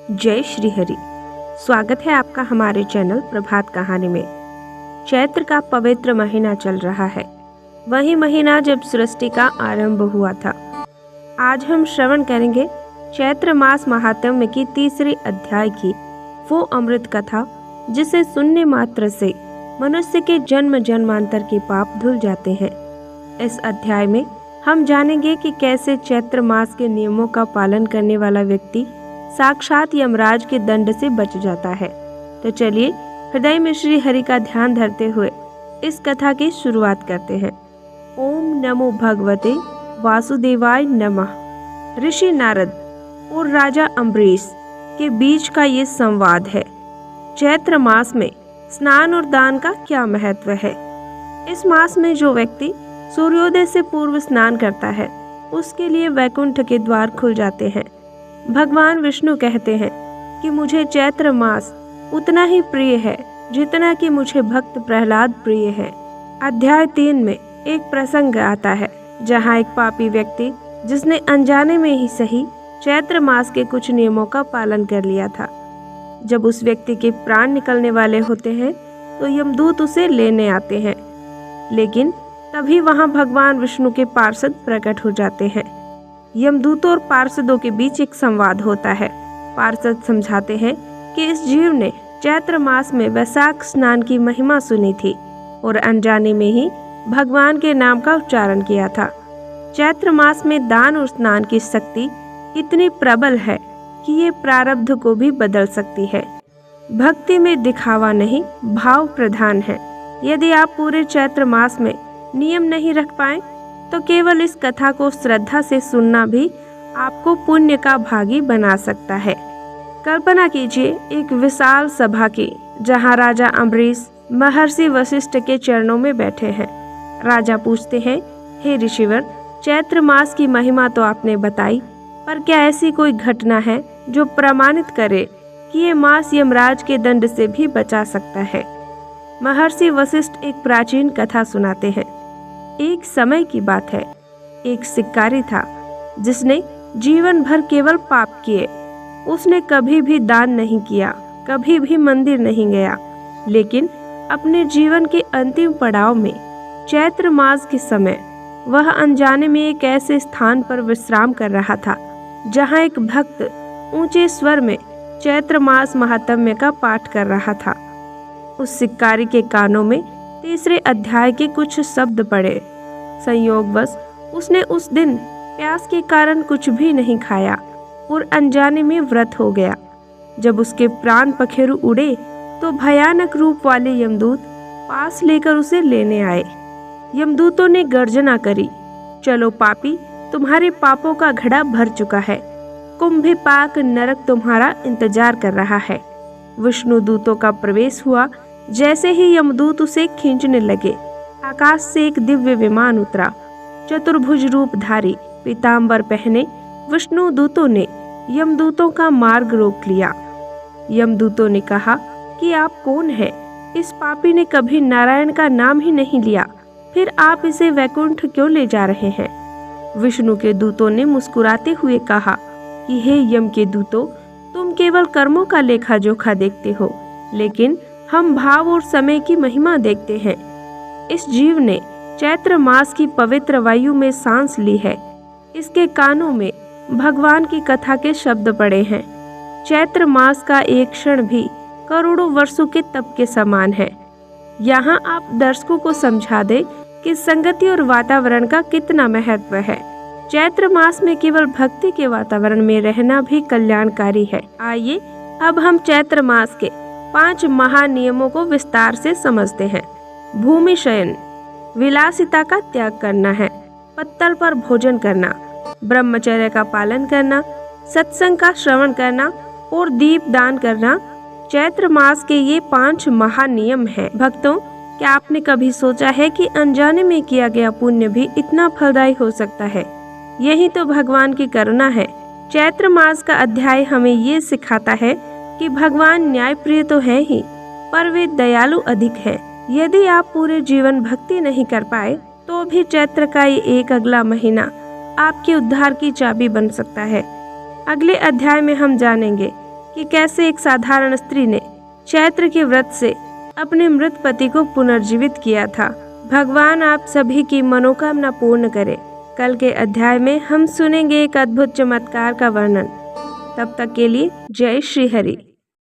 जय श्री हरि। स्वागत है आपका हमारे चैनल प्रभात कहानी में। चैत्र का पवित्र महीना चल रहा है, वही महीना जब सृष्टि का आरंभ हुआ था। आज हम श्रवण करेंगे चैत्र मास महात्म्य की तीसरी अध्याय की वो अमृत कथा, जिसे सुनने मात्र से मनुष्य के जन्म जन्मांतर के पाप धुल जाते हैं। इस अध्याय में हम जानेंगे कि कैसे चैत्र मास के नियमों का पालन करने वाला व्यक्ति साक्षात यमराज के दंड से बच जाता है। तो चलिए हृदय में श्री हरि का ध्यान धरते हुए इस कथा की शुरुआत करते हैं। ओम नमो भगवते वासुदेवाय नमः। ऋषि नारद और राजा अम्बरीश के बीच का ये संवाद है। चैत्र मास में स्नान और दान का क्या महत्व है। इस मास में जो व्यक्ति सूर्योदय से पूर्व स्नान करता है, उसके लिए वैकुंठ के द्वार खुल जाते हैं। भगवान विष्णु कहते हैं कि मुझे चैत्र मास उतना ही प्रिय है जितना कि मुझे भक्त प्रहलाद प्रिय है। अध्याय 3 में एक प्रसंग आता है जहाँ एक पापी व्यक्ति, जिसने अनजाने में ही सही चैत्र मास के कुछ नियमों का पालन कर लिया था, जब उस व्यक्ति के प्राण निकलने वाले होते हैं तो यमदूत उसे लेने आते हैं। लेकिन तभी वहाँ भगवान विष्णु के पार्षद प्रकट हो जाते हैं। यमदूतों और पार्षदों के बीच एक संवाद होता है। पार्षद समझाते हैं कि इस जीव ने चैत्र मास में वैशाख स्नान की महिमा सुनी थी और अनजाने में ही भगवान के नाम का उच्चारण किया था। चैत्र मास में दान और स्नान की शक्ति इतनी प्रबल है कि ये प्रारब्ध को भी बदल सकती है। भक्ति में दिखावा नहीं, भाव प्रधान है। यदि आप पूरे चैत्र मास में नियम नहीं रख पाए तो केवल इस कथा को श्रद्धा से सुनना भी आपको पुण्य का भागी बना सकता है। कल्पना कीजिए एक विशाल सभा की, जहां राजा अम्बरीश महर्षि वशिष्ठ के चरणों में बैठे हैं। राजा पूछते हैं, हे ऋषिवर, चैत्र मास की महिमा तो आपने बताई, पर क्या ऐसी कोई घटना है जो प्रमाणित करे कि ये मास यमराज के दंड से भी बचा सकता है। महर्षि वशिष्ठ एक प्राचीन कथा सुनाते हैं। एक समय की बात है, एक शिकारी था जिसने जीवन भर केवल पाप किए। उसने कभी भी दान नहीं किया, कभी भी मंदिर नहीं गया, लेकिन अपने जीवन के अंतिम पड़ाव में चैत्र मास के समय वह अनजाने में एक ऐसे स्थान पर विश्राम कर रहा था जहां एक भक्त ऊंचे स्वर में चैत्र मास महात्म्य का पाठ कर रहा था। उस शिकारी के कानों में तीसरे अध्याय के कुछ शब्द पड़े। संयोगवश उसने उस दिन प्यास के कारण कुछ भी नहीं खाया और अनजाने में व्रत हो गया। जब उसके प्राण पखेरु उड़े तो भयानक रूप वाले यमदूत पास लेकर उसे लेने आए। यमदूतों ने गर्जना करी, चलो पापी, तुम्हारे पापों का घड़ा भर चुका है, कुंभिपाक नरक तुम्हारा इंतजार कर रहा है। विष्णु दूतों का प्रवेश हुआ। जैसे ही यमदूत उसे खींचने लगे, आकाश से एक दिव्य विमान उतरा। चतुर्भुज रूपधारी पीतांबर पहने विष्णु दूतों ने यमदूतों का मार्ग रोक लिया। यमदूतों ने कहा कि आप कौन हैं? इस पापी ने कभी नारायण का नाम ही नहीं लिया, फिर आप इसे वैकुंठ क्यों ले जा रहे हैं? विष्णु के दूतों ने मुस्कुराते हुए कहा कि हे यम के दूतों, तुम केवल कर्मों का लेखा जोखा देखते हो, लेकिन हम भाव और समय की महिमा देखते हैं। इस जीव ने चैत्र मास की पवित्र वायु में सांस ली है। इसके कानों में भगवान की कथा के शब्द पड़े हैं। चैत्र मास का एक क्षण भी करोड़ों वर्षों के तप के समान है। यहाँ आप दर्शकों को समझा दे कि संगति और वातावरण का कितना महत्व है। चैत्र मास में केवल भक्ति के वातावरण में रहना भी कल्याणकारी है। आइए अब हम चैत्र मास के 5 महान नियमों को विस्तार से समझते हैं। भूमि शयन, विलासिता का त्याग करना है, पत्तल पर भोजन करना, ब्रह्मचर्य का पालन करना, सत्संग का श्रवण करना और दीप दान करना चैत्र मास के ये 5 महान नियम हैं। भक्तों, क्या आपने कभी सोचा है कि अनजाने में किया गया पुण्य भी इतना फलदायी हो सकता है? यही तो भगवान की करुणा है। चैत्र मास का अध्याय हमें ये सिखाता है कि भगवान न्यायप्रिय तो है ही, पर वे दयालु अधिक है। यदि आप पूरे जीवन भक्ति नहीं कर पाए तो भी चैत्र का ये एक अगला महीना आपके उद्धार की चाबी बन सकता है। अगले अध्याय में हम जानेंगे कि कैसे एक साधारण स्त्री ने चैत्र के व्रत से अपने मृत पति को पुनर्जीवित किया था। भगवान आप सभी की मनोकामना पूर्ण करे। कल के अध्याय में हम सुनेंगे एक अद्भुत चमत्कार का वर्णन। तब तक के लिए जय श्री हरि।